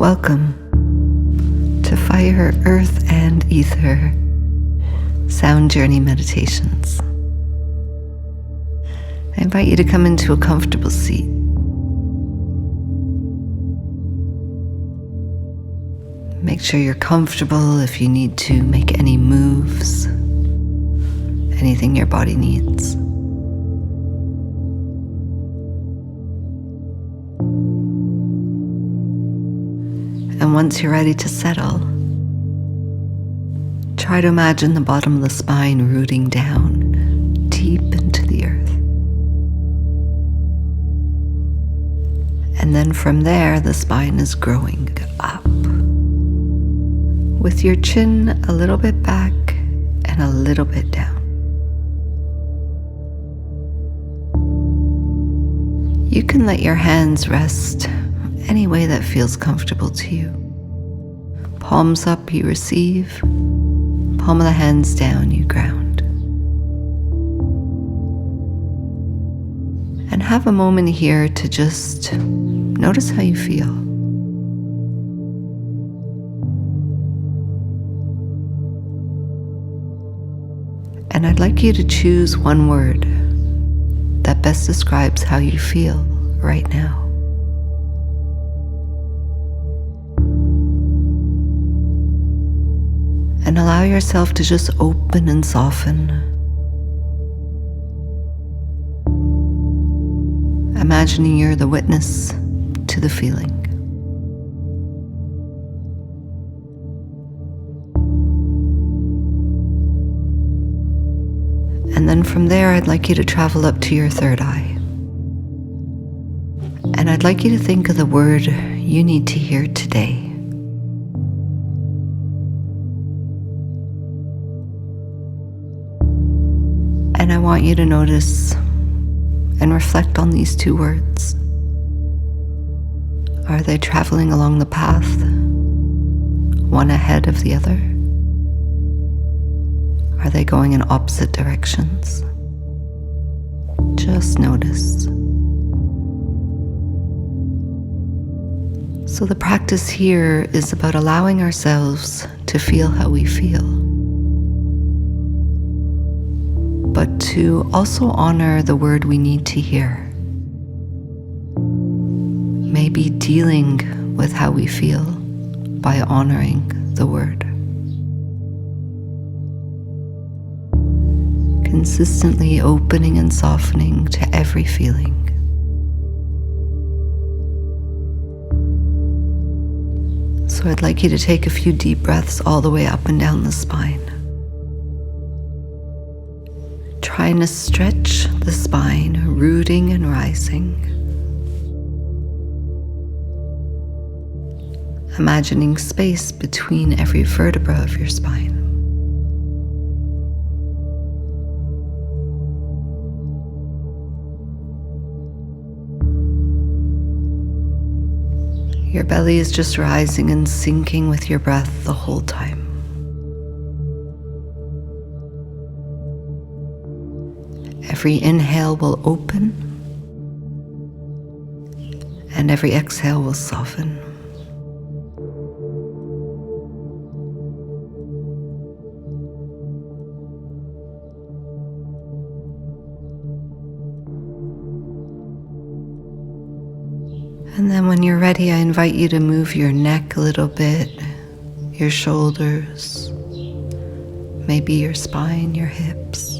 Welcome to Fire, Earth, and Ether Sound Journey Meditations. I invite you to come into a comfortable seat. Make sure you're comfortable. If you need to make any moves, anything your body needs. And once you're ready to settle, try to imagine the bottom of the spine rooting down deep into the earth. And then from there, the spine is growing up, with your chin a little bit back and a little bit down. You can let your hands rest any way that feels comfortable to you. Palms up, you receive. Palm of the hands down, you ground. And have a moment here to just notice how you feel. And I'd like you to choose one word that best describes how you feel right now. And allow yourself to just open and soften. Imagining you're the witness to the feeling. And then from there, I'd like you to travel up to your third eye. And I'd like you to think of the word you need to hear today. And I want you to notice and reflect on these two words. Are they traveling along the path, one ahead of the other? Are they going in opposite directions? Just notice. So the practice here is about allowing ourselves to feel how we feel, but to also honor the word we need to hear. Maybe dealing with how we feel by honoring the word. Consistently opening and softening to every feeling. So I'd like you to take a few deep breaths all the way up and down the spine. Trying to stretch the spine, rooting and rising. Imagining space between every vertebra of your spine. Your belly is just rising and sinking with your breath the whole time. Every inhale will open, and every exhale will soften. And then when you're ready, I invite you to move your neck a little bit, your shoulders, maybe your spine, your hips.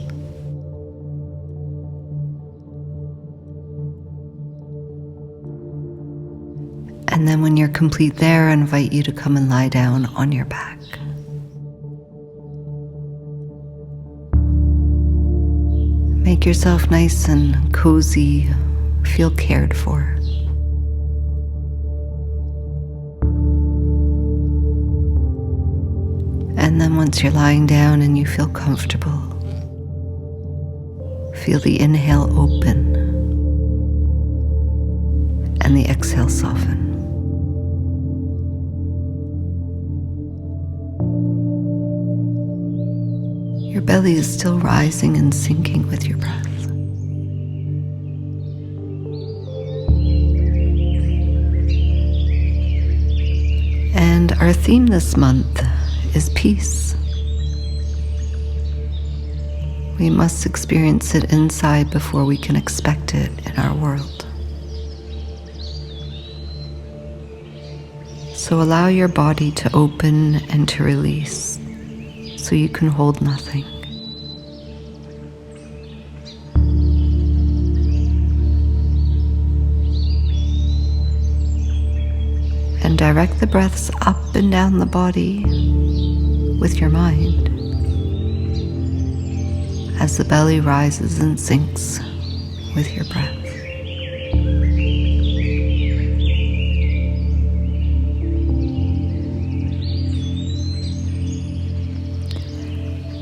And then when you're complete there, I invite you to come and lie down on your back. Make yourself nice and cozy, feel cared for. And then once you're lying down and you feel comfortable, feel the inhale open and the exhale soften. Your belly is still rising and sinking with your breath. And our theme this month is peace. We must experience it inside before we can expect it in our world. So allow your body to open and to release so you can hold nothing. And direct the breaths up and down the body with your mind as the belly rises and sinks with your breath.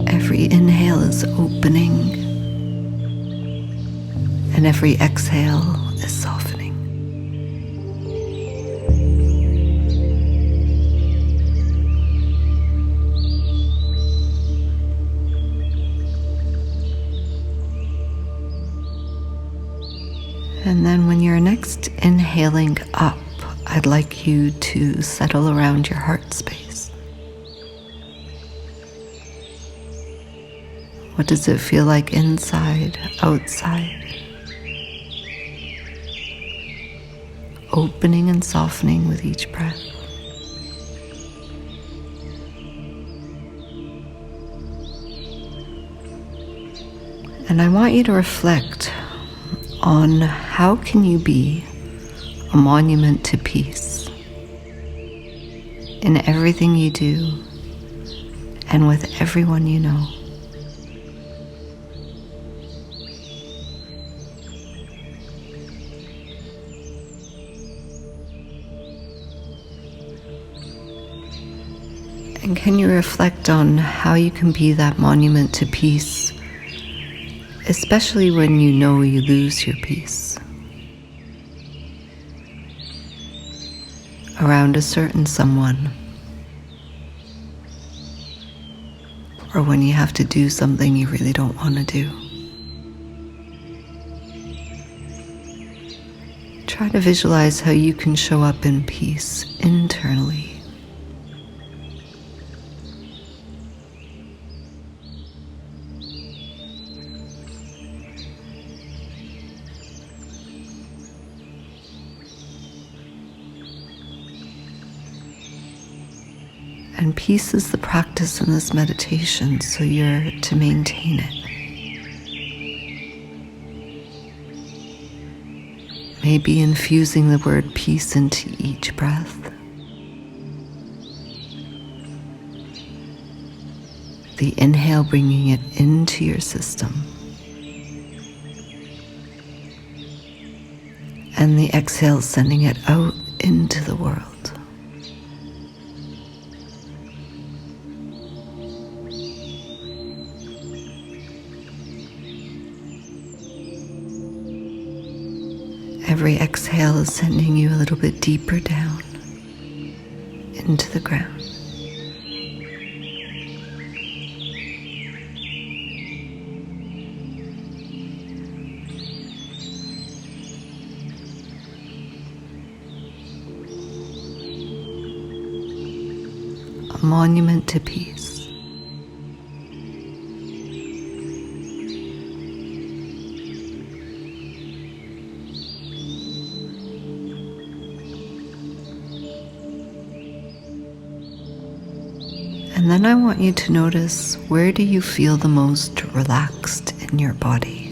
Every inhale is opening, and every exhale is softening. And then when you're next inhaling up, I'd like you to settle around your heart space. What does it feel like inside, outside? Opening and softening with each breath. And I want you to reflect on how can you be a monument to peace in everything you do and with everyone you know. And can you reflect on how you can be that monument to peace, especially when you know you lose your peace around a certain someone, or when you have to do something you really don't want to do. Try to visualize how you can show up in peace internally. And peace is the practice in this meditation, so you're to maintain it. Maybe infusing the word peace into each breath. The inhale bringing it into your system. And the exhale sending it out into the world. Every exhale is sending you a little bit deeper down into the ground. A monument to peace. And then I want you to notice, where do you feel the most relaxed in your body?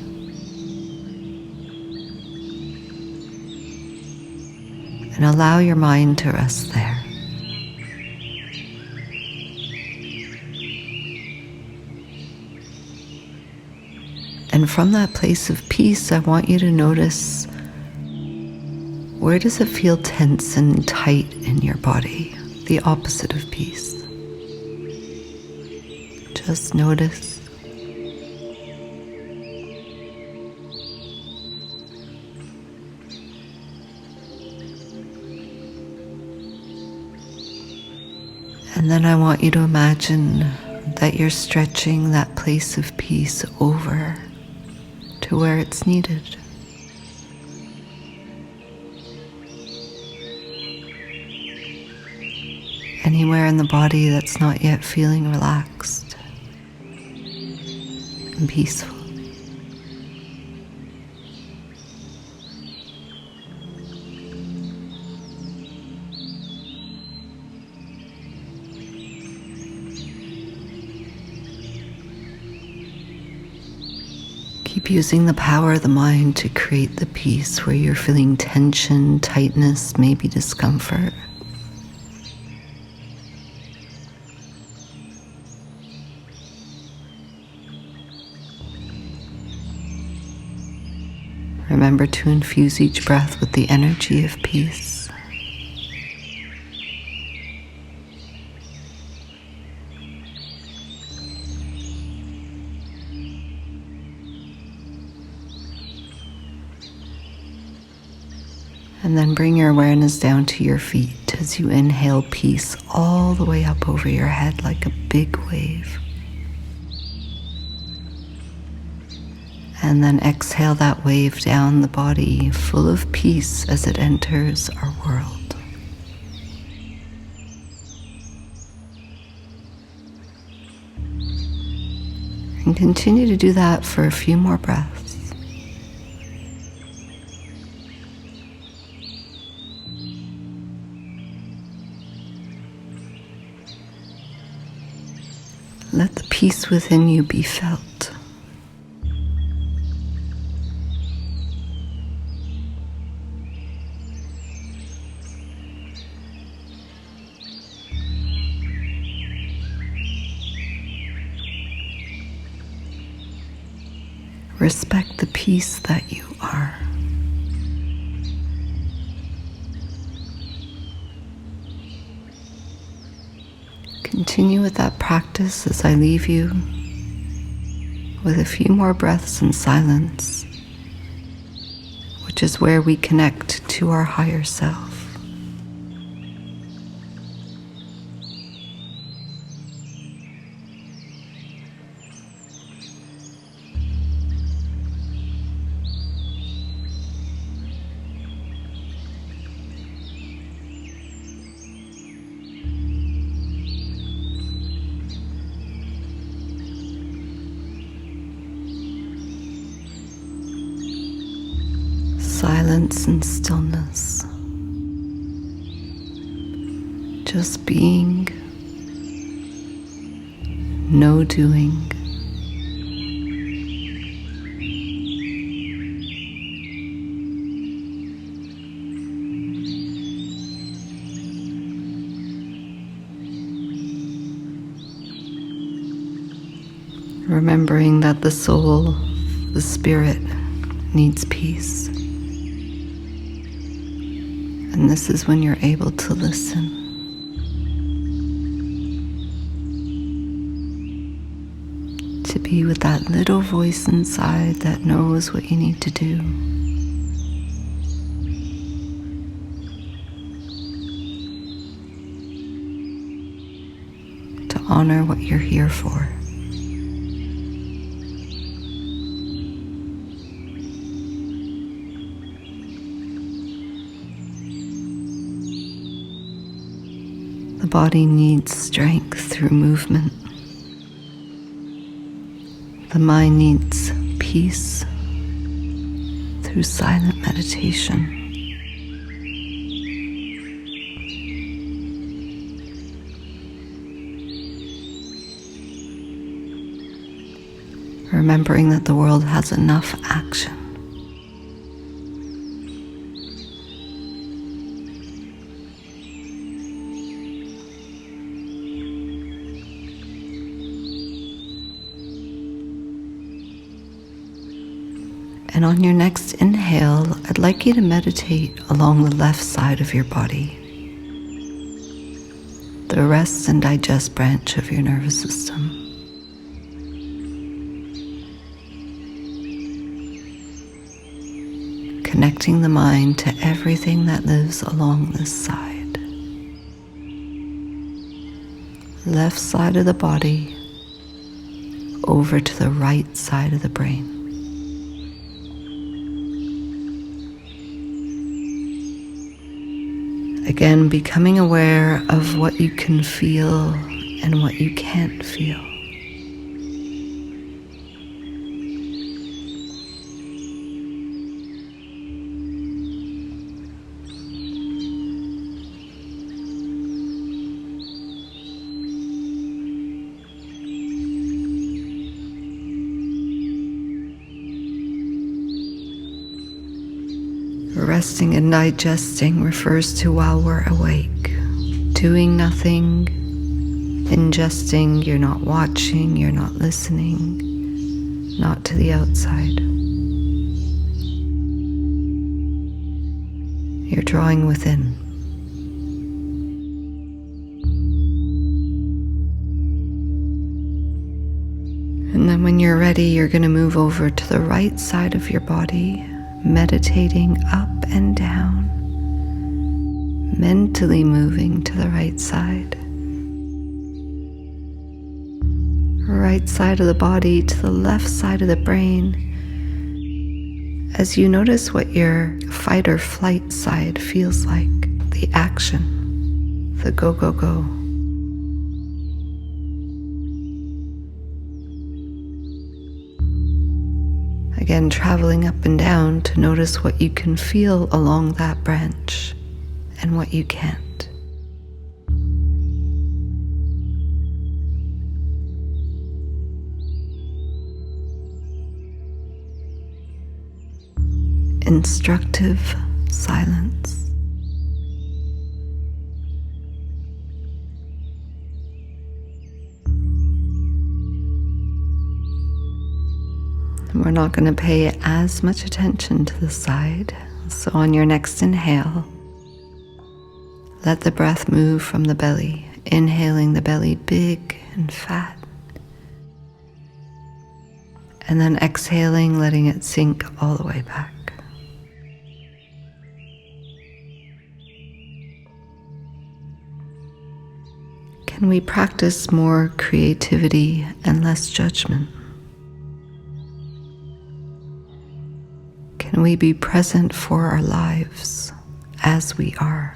And allow your mind to rest there. And from that place of peace, I want you to notice, where does it feel tense and tight in your body? The opposite of peace. Just notice. And then I want you to imagine that you're stretching that place of peace over to where it's needed. anywhere in the body that's not yet feeling relaxed and peaceful. Keep using the power of the mind to create the peace where you're feeling tension, tightness, maybe discomfort. Remember to infuse each breath with the energy of peace. And then bring your awareness down to your feet as you inhale peace all the way up over your head like a big wave. And then exhale that wave down the body full of peace as it enters our world. And continue to do that for a few more breaths. Let the peace within you be felt. Respect the peace that you are. Continue with that practice as I leave you with a few more breaths in silence, which is where we connect to our higher self. Silence and stillness. Just being, no doing. Remembering that the soul, the spirit, needs peace. And this is when you're able to listen. To be with that little voice inside that knows what you need to do. To honor what you're here for. The body needs strength through movement. The mind needs peace through silent meditation. Remembering that the world has enough action. And on your next inhale, I'd like you to meditate along the left side of your body, the rest and digest branch of your nervous system. Connecting the mind to everything that lives along this side. Left side of the body, over to the right side of the brain. Again, becoming aware of what you can feel and what you can't feel. Resting and digesting refers to while we're awake. Doing nothing, ingesting, you're not watching, you're not listening, not to the outside. You're drawing within. And then when you're ready, you're going to move over to the right side of your body, meditating up and down, mentally moving to the right side. Right side of the body to the left side of the brain, as you notice what your fight or flight side feels like, the action, the go, go, go. Again, traveling up and down to notice what you can feel along that branch and what you can't. Instructive silence. We're not going to pay as much attention to the side. So on your next inhale, let the breath move from the belly, inhaling the belly big and fat. And then exhaling, letting it sink all the way back. Can we practice more creativity and less judgment? Can we be present for our lives as we are?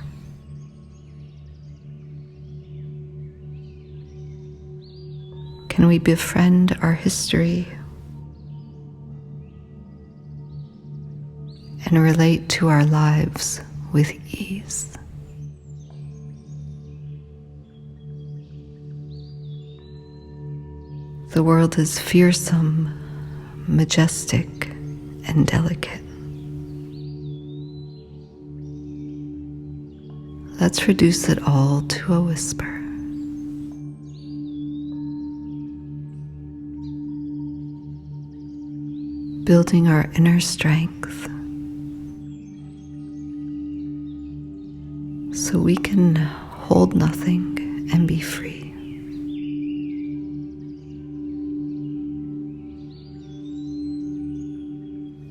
Can we befriend our history and relate to our lives with ease? The world is fearsome, majestic, and delicate. Let's reduce it all to a whisper. Building our inner strength so we can hold nothing and be free.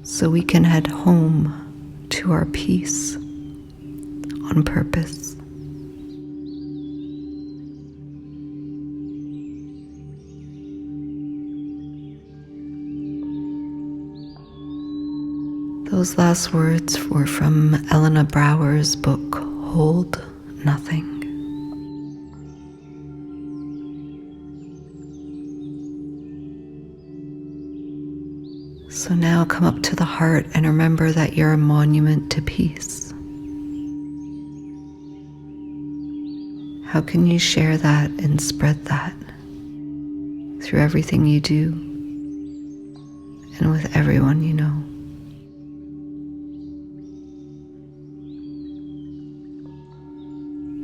So we can head home to our peace on purpose. Those last words were from Elena Brower's book, Hold Nothing. So now come up to the heart and remember that you're a monument to peace. How can you share that and spread that through everything you do and with everyone you know?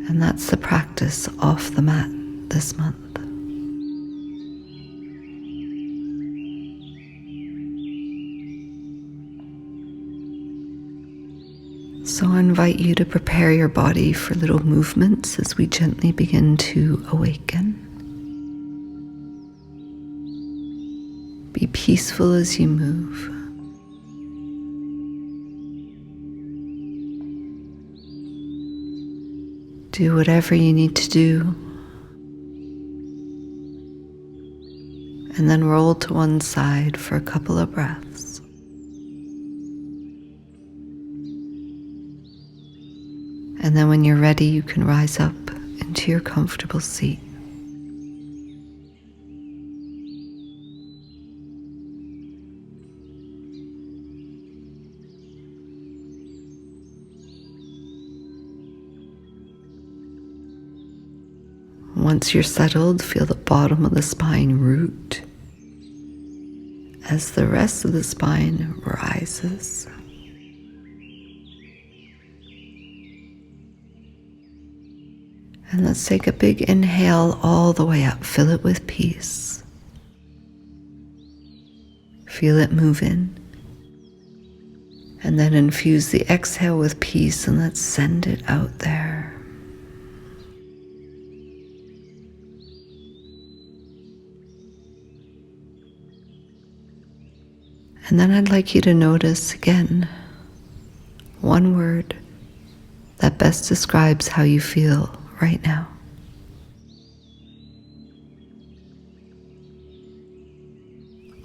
And that's the practice off the mat this month. So I invite you to prepare your body for little movements as we gently begin to awaken. Be peaceful as you move. Do whatever you need to do, and then roll to one side for a couple of breaths. And then when you're ready, you can rise up into your comfortable seat. Once you're settled, feel the bottom of the spine root as the rest of the spine rises. And let's take a big inhale all the way up. Fill it with peace. Feel it move in. And then infuse the exhale with peace, and let's send it out there. And then I'd like you to notice again one word that best describes how you feel right now.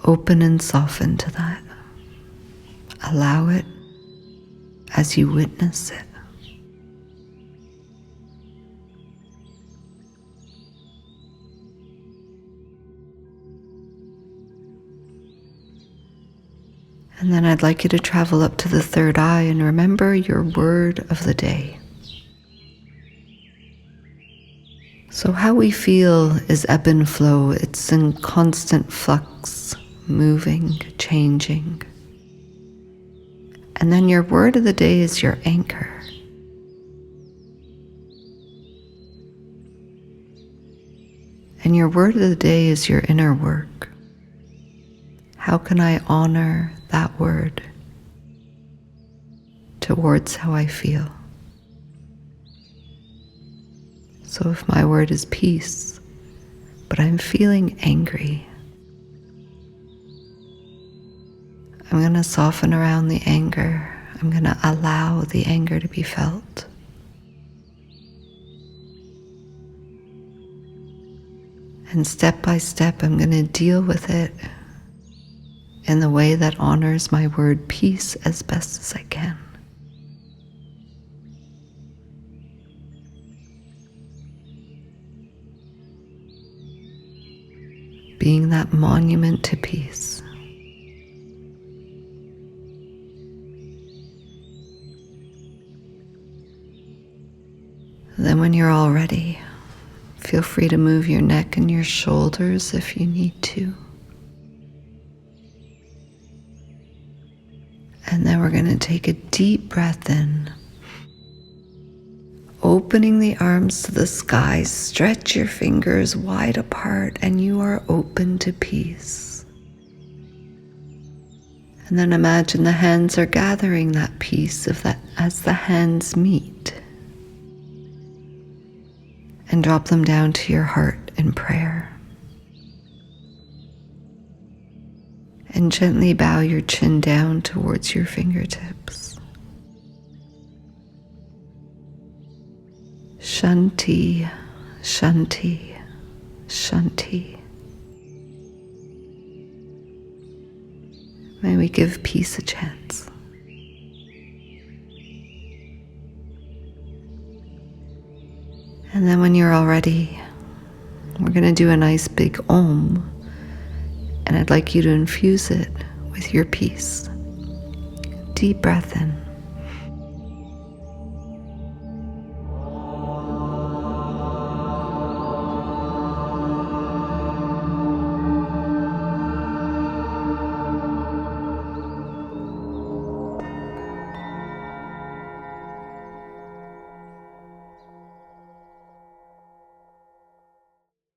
Open and soften to that. Allow it as you witness it. And then I'd like you to travel up to the third eye and remember your word of the day. So how we feel is ebb and flow. It's in constant flux, moving, changing. And then your word of the day is your anchor. And your word of the day is your inner work. How can I honor that word towards how I feel? So if my word is peace, but I'm feeling angry, I'm going to soften around the anger. I'm going to allow the anger to be felt. And step by step, I'm going to deal with it in the way that honors my word peace as best as I can. Being that monument to peace. Then when you're all ready, feel free to move your neck and your shoulders if you need to. And then we're going to take a deep breath in. Opening the arms to the sky, stretch your fingers wide apart, and you are open to peace. And then imagine the hands are gathering that peace as the hands meet. And drop them down to your heart in prayer. And gently bow your chin down towards your fingertips. Shanti, Shanti, Shanti. May we give peace a chance. And then when you're all ready, we're going to do a nice big Om. And I'd like you to infuse it with your peace. Deep breath in.